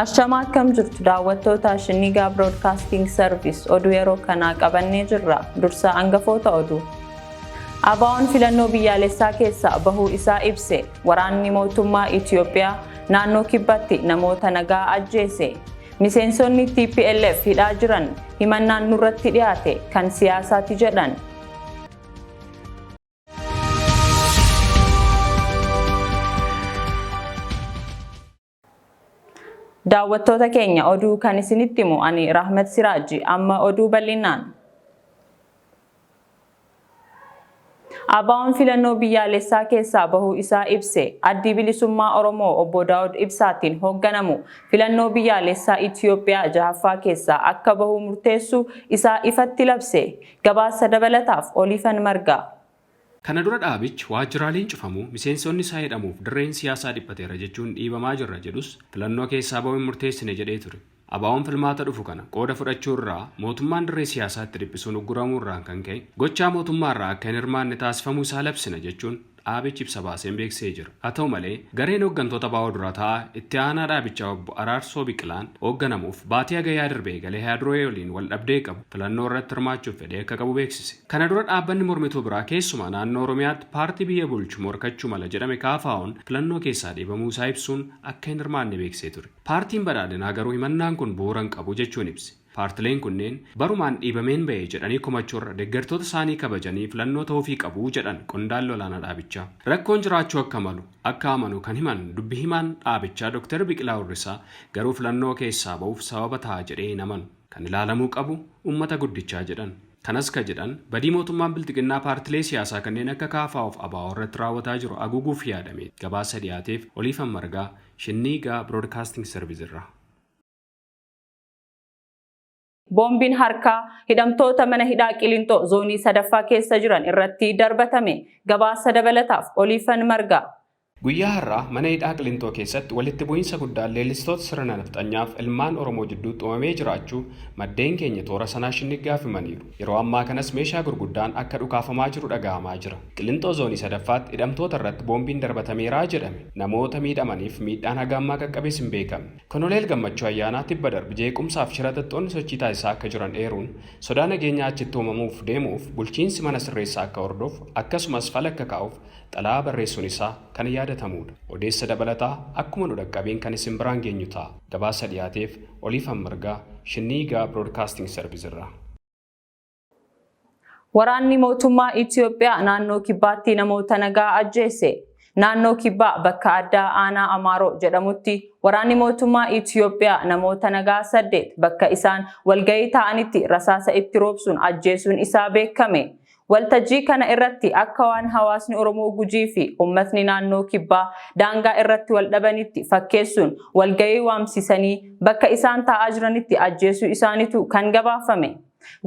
Ashamaat kam jirtu daawwattoota Shinniigaa Broadcasting Service oduu yeroo kanaa qabannee jirra. Dursa hangafoota oduu. Abaa'oon filannoo biyyaalessaa keessa bahuu isaa ibse. Waraanni mootummaa Itoophiyaa naannoo kibbaatti namoota nagaa ajjeese. Miseensonni TPLF hidhaa jiran himannaan nurratti dhiyaate kan siyaasaati jedhan. Daawwattoota keenya oduu kan isinitti himu ani Rahmat Siraaji amma oduu bal'inaan. Abaa'oon filannoo biyyaalessaa keessaa bahuu isaa ibse. Addi bilisummaa Oromoo obbo Daawud Ibsaatiin hoogganamu filannoo biyyaalessaa Itoophiyaa 6ffaa keessaa akka bahuu murteessuu isaa ifatti labse. Gabaasa dabalataaf Oliifan Margaa. Kana dura dhaabichi waajjiraaleen cufamu miseensonni isaa hidhamuuf dirreen siyaasaa dhiphateera jechuun dhiibamaa jirra jedhus filannoo keessaa bahuu murteessine jedhee ture. Abaa'oon filmaata dhufu kana qooda fudhachuu irraa mootummaan dirree siyaasaatti dhiphisuun ugguramuu irraan kan ka'e gochaa mootummaa irraa akka hin hirmaanne taasifamuu isaa labsina jechuun dhaabichi ibsa baaseen beeksisee jira. Haa ta'u malee gareen hooggantoota abaa'oo dura taa'aa itti aanaa dhaabichaa obbo Araarsoo Biqilaan hoogganamuuf baatii hagayyaa darbee galee Haaduree waliin wal dhabdee qabu filannoo irratti hirmaachuuf fedhee akka qabu beeksise. Kana dura dhaabbanni mormituu biraa keessumaa naannoo Oromiyaatti paartii biyya bulchu morkachuu mala jedhame KFO'n filannoo keessaa dhiibamuu isaa ibsuun akka hin hirmaanne beeksisee ture. Paartiin badhaadhinaa garuu himannaan kun bu'uura hin qabu jechuun ibse. Paartileen kunneen barumaan dhiibameen ba'ee jedhanii komachuurra deeggartoota isaanii kabajanii filannoo ta'uufii qabu jedhan qondaalli olaanaa dhaabichaa. Rakkoon jiraachuu akka malu akka amanu kan himan dubbi himaan dhaabichaa Dr. Biqilaa Urrisaa garuu filannoo keessaa ba'uuf sababa ta'a jedhee hin amanu. Kan ilaalamuu qabu uummata guddichaa jedhan. Kanas ka jedhan badii mootummaan bilxiqinnaa paartilee siyaasaa kanneen akka KFO'f ABO irratti raawwataa jiru aguuguuf yaadame. Gabaasa dhiyaateef Oliifan Margaa Shinniigaa Broadcasting Service irraa. Boombiin harkaa hidhamtoota mana hidhaa Qilintoo zoonii 3ffaa keessa jiran irratti darbatame. Gabaasa dabalataaf Oliifan Margaa. Guyyaa har'aa mana hidhaa Qilintoo keessatti walitti bu'iinsa guddaan leellistoota sirna nafxanyaaf ilmaan Oromoo jidduutti uumamee jiraachuu maddeen keenya toora sanaa Shinniigaaf himaniiru. Yeroo ammaa kanas meeshaa gurguddaan akka dhukaafamaa jiru dhaga'amaa jira. Qilintoo zoonii 3ffaatti hidhamtoota irratti boombiin darbatameeraa jedhame. Namoota miidhamaniif miidhaan haga ammaa qaqqabees hin beekamne. Konoleel Gammachuu Ayyaanaa tibba darbe jeequmsaaf shira xaxxoonni sochii taasisaa akka jiran eeruun sodaa nageenyaa achitti uumamuuf deemuuf bulchiinsi mana sirreessaa akka hordofu akkasumas fala akka kaa'uuf xalaa barreessuun isaa kan yaadatamudha. Odeessa dabalataa akkuma nu dhaqqabeen kan isin biraan geenyu ta'a. Gabaasa dhiyaateef Oliifan Margaa Shinniigaa Broadcasting Service irraa. Waraanni mootummaa Itoophiyaa naannoo kibbaatti namoota nagaa ajjeese. Naannoo kibbaa bakka addaa aanaa Amaaroo jedhamutti waraanni mootummaa Itoophiyaa namoota nagaa 8 bakka isaan walgahii ta'anitti rasaasa itti roobsuun ajjeesuun isaa beekame. Waltajjii kana irratti akka waan hawaasni Oromoo Gujii fi uummatni naannoo kibbaa daangaa irratti wal dhabanitti fakkeessuun walgahii waamsisanii bakka isaan taa'aa jiranitti ajjeesuu isaaniitu kan gabaafame.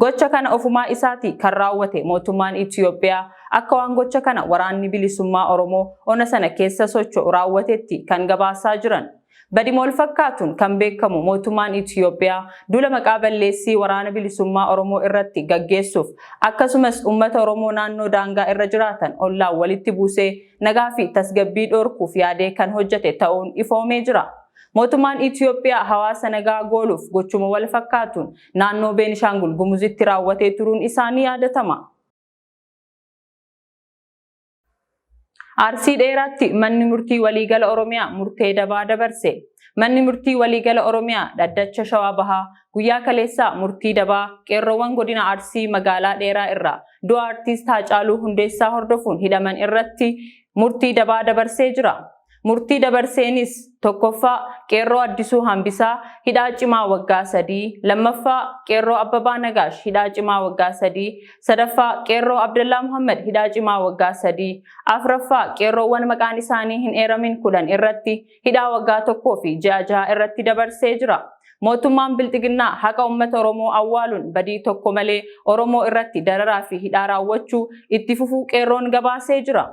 Gocha kana ofumaa isaati kan raawwate mootummaan Itoophiyaa akka waan gocha kana waraanni bilisummaa Oromoo ona sana keessa socho'u raawwatetti kan gabaasaa jiran. Badimool fakkaatuun kan beekamu mootummaan Itoophiyaa duula maqaa balleessii waraana bilisummaa Oromoo irratti gaggeessuuf akkasumas uummata Oromoo naannoo daangaa irra jiraatan ollaan walitti buusee nagaa fi tasgabbii dhorkuuf yaadee kan hojjete ta'uun ifoomee jira. Mootummaan Itoophiyaa hawaasa nagaa gooluuf gochuma wal fakkaatuun naannoo Beenishaangul Gumuzitti raawwatee turuun isaanii yaadatama. Arsii dheeraatti manni murtii waliigala Oromiyaa murtee dabaa dabarse. Manni murtii waliigala Oromiyaa dhaddacha Shawaa Bahaa guyyaa kaleessaa murtii dabaa qeerroowwan godina Arsii magaalaa dheeraa irraa du'a artiist Haacaaluu Hundeessaa hordofuun hidhaman irratti murtii dabaa dabarsee jira. Murtii dabarseenis tokkoffaa qeerroo Addisuu Hambisaa hidhaa cimaa waggaa 3, lammaffaa qeerroo Abbabaa Nagaash hidhaa cimaa waggaa 3, sadaffaa qeerroo Abdallaa Muhammad hidhaa cimaa waggaa 3, afraffaa qeerroowwan maqaan isaanii hin eeramin 10 irratti hidhaa waggaa 1 fi ji'a 6 irratti dabarsee jira. Mootummaan bilxiqinnaa haqa uummata Oromoo awwaaluun badii tokko malee Oromoo irratti dararaa fi hidhaa raawwachuu itti fufuu qeerroon gabaasee jira.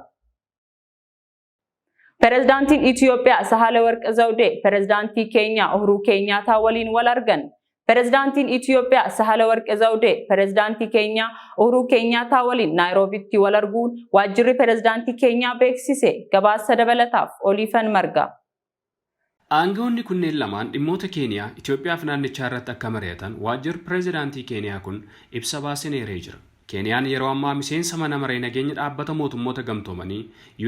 Pirezidaantiin Itoophiyaa Sahaalawarq Zawudee pirezidaantii Keenyaa Uhuruu Keenyaataa waliin wal argan. Pirezidaantiin Itoophiyaa Sahaalawarq Zawudee pirezidaantii Keenyaa Uhuruu Keenyaataa waliin Naayiroobitti wal arguun waajjirri pirezidaantii Keenyaa beeksise. Gabaasa dabalataaf Oliifan Margaa. Aangawoonni kunneen lamaan dhimmoota Keeniyaa, Itoophiyaa fi naannichaa irratti akka mari'atan waajjirri pireezidaantii Keeniyaa kun ibsa baasee eeree jira. Keeniyaan yeroo ammaa miseensa mana maree nageenya dhaabbata mootummoota gamtoomanii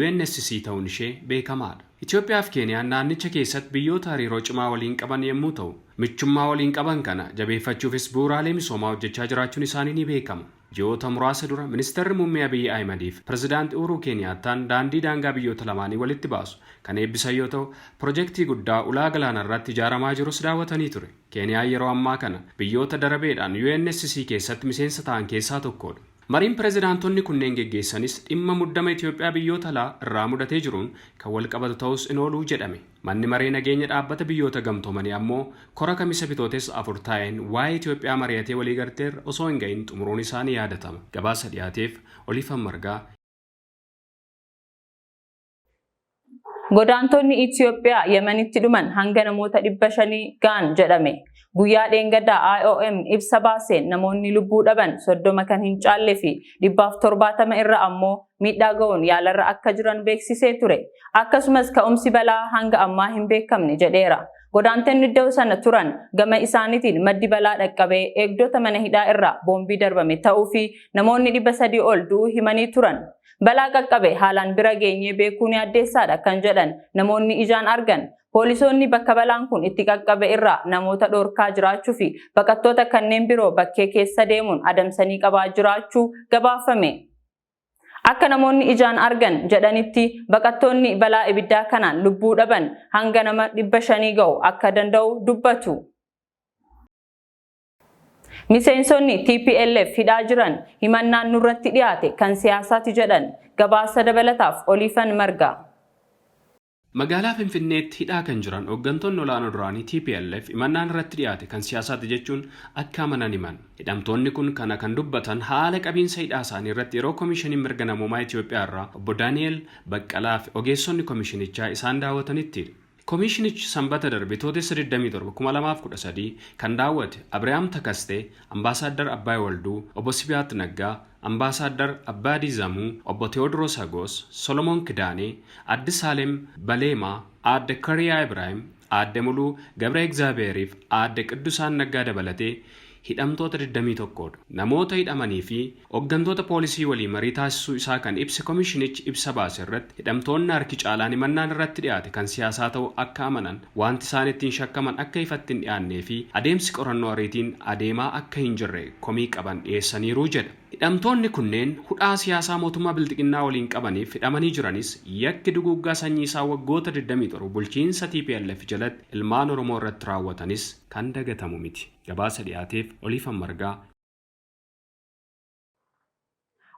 UNSC ta'uun ishee beekamaadha. Itoophiyaa fi Keeniyaan naannicha keessatti biyyoota hariiroo cimaa waliin qaban yommuu ta'u, michummaa waliin qaban kana jabeeffachuufis bu'uuraalee misoomaa hojjechaa jiraachuun isaanii ni beekama. Ji'oota muraasa dura ministeerri muummee Abiyyi Ahimad fi pireezidaantii Uhuru Keeniyaataan daandii daangaa biyyoota lamaanii walitti baasu kan eebbisan yoo ta'u, piroojeektii guddaa ulaa galaana irratti ijaaramaa jirus daawwatanii ture. Keeniyaan yeroo ammaa kana biyyoota darabeedhaan UNSC keessatti miseensa ta'an keessaa tokkodha. Mariin pireezidaantonni kunneen geggeessanis dhimma muddama Itoophiyaa biyyoota alaa irraa mudatee jiruun kan wal qabatu ta'us in ooluu jedhame. Manni maree nageenya dhaabbata biyyoota gamtoomanii ammoo kora kamisa Bitootessa 4 taa'een waa'ee Itoophiyaa mari'atee walii galteerra osoo hin gahin xumuruun isaanii yaadatama. Gabaasa dhiyaateef Oliifan Margaa. Godaantonni Itoophiyaa Yemenitti dhuman hanga namoota 500 gaan jedhame. Guyyaa dheengaddaa IOM ibsa baaseen namoonni lubbuu dhaban 30 kan hin caalle fi 170 irra ammoo miidhaa ga'uun yaalarra akka jiran beeksisee ture. Akkasumas ka'umsi balaa hanga ammaa hin beekamne jedheera. Godaantonni iddoo sana turan gama isaaniitiin maddi balaa dhaqqabee eegdota mana hidhaa irraa boombii darbame ta'uu fi namoonni 300 ol du'uu himanii turan. Balaa qaqqabe haalaan bira geenyee beekuun yaaddeessaadha kan jedhan namoonni ijaan argan. Poolisoonni bakka balaan kun itti qaqqabe irraa namoota dhorkaa jiraachuu fi baqattoota kanneen biroo bakkee keessa deemuun adamsanii qabaa jiraachuu gabaafame. Akka namoonni ijaan argan jedhanitti baqattoonni balaa ibiddaa kanaan lubbuu dhaban hanga nama 500 ga'u akka danda'u dubbatu. Miseensonni TPLF hidhaa jiran himannaan nurratti dhiyaate kan siyaasaati jedhan gabaasa dabalataaf Oliifan Margaa. Magaalaa Finfinneetti hidhaa kan jiran hooggantoonni olaanoo duraanii TPLF himannaan irratti dhiyaate kan siyaasaati jechuun akka amanan himan. Hidhamtoonni kun kana kan dubbatan haala qabiinsa hidhaa isaanii irratti yeroo koomishiniin mirga namoomaa Itoophiyaa irraa obbo Daani'el Baqqalaa fi ogeessonni koomishinichaa isaan daawwatanitti. Koomishinichi sanbata darbe Bitootessa 27 2013 kan daawwate Abiraam Takastee, Ambaasaadar Abbaay Walduu, obbo Sibiyaat Naggaa, Ambaasaadar Abbaadii Zamuu, obbo Tewoodiroos Hagos, Solomoon Kidaanee, Adde Saalem Baleemaa, Aadde Kariyaa Ibraahim, Aadde Muluu Gabra Egzaabeeriif Aadde Qiddusaan Naggaa dabalatee hidhamtoota 21dha. Namoota hidhamanii fi hooggantoota poolisii waliin marii taasisuu isaa kan ibse koomishinichi ibsa baase irratti hidhamtoonni harki caalaan himannaan irratti dhiyaate kan siyaasaa ta'uu akka amanan, wanti isaan ittiin shakkaman akka ifatti hin dhiyaannee fi adeemsi qorannoo ariitiin adeemaa akka hin jirre komii qaban dhiyeessaniiru jedha. Hidhamtoonni kunneen hudhaa siyaasaa mootummaa bilxiqinnaa waliin qabaniif hidhamanii jiranis yakki duguuggaa sanyii isaa waggoota 27 bulchiinsa TPLF jalatti ilmaan Oromoo irratti raawwatanis kan dagatamu miti. Gabaasa dhiyaateef Oliifan Margaa.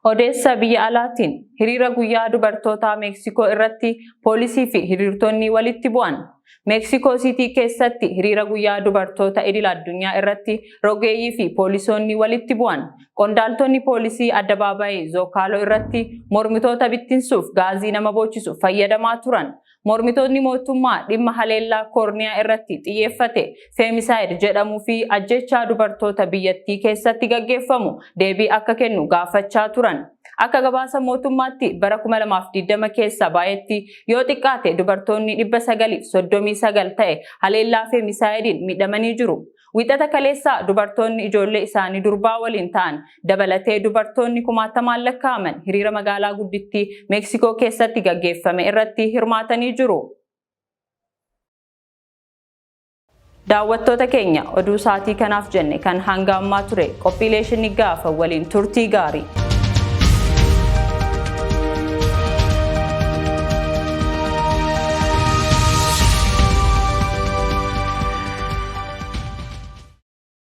Odeessa biyya alaatiin hiriira guyyaa dubartootaa Meeksikoo irratti poolisii fi hiriirtonni walitti bu'an. Meeksikoo Sitii keessatti hiriira guyyaa dubartoota idil addunyaa irratti rogeeyyii fi poolisoonni walitti bu'an. Qondaaltonni poolisii addabaabayii Zookaaloo irratti mormitoota bittinsuuf gaazii nama boochisu fayyadamaa turan. Mormitoonni mootummaa dhimma haleellaa koorniyaa irratti xiyyeeffate feemisaayid jedhamuu fi ajjechaa dubartoota biyyattii keessatti gaggeeffamu deebii akka kennu gaafachaa turan. Akka gabaasa mootummaatti bara 2020 keessa baay'eetti yoo xiqqaate dubartoonni 939 ta'e haleellaa feemisaayidiin miidhamanii jiru. Wixata kaleessaa dubartoonni ijoollee isaanii durbaa waliin ta'an dabalatee dubartoonni 60,000 lakkaa'aman hiriira magaalaa guddittii Meeksikoo keessatti gaggeeffame irratti hirmaatanii jiru. Daawwattoota keenya oduu saatii kanaaf jenne kan hanga ammaa ture qophiilee Shinniigaa waliin turtii gaarii.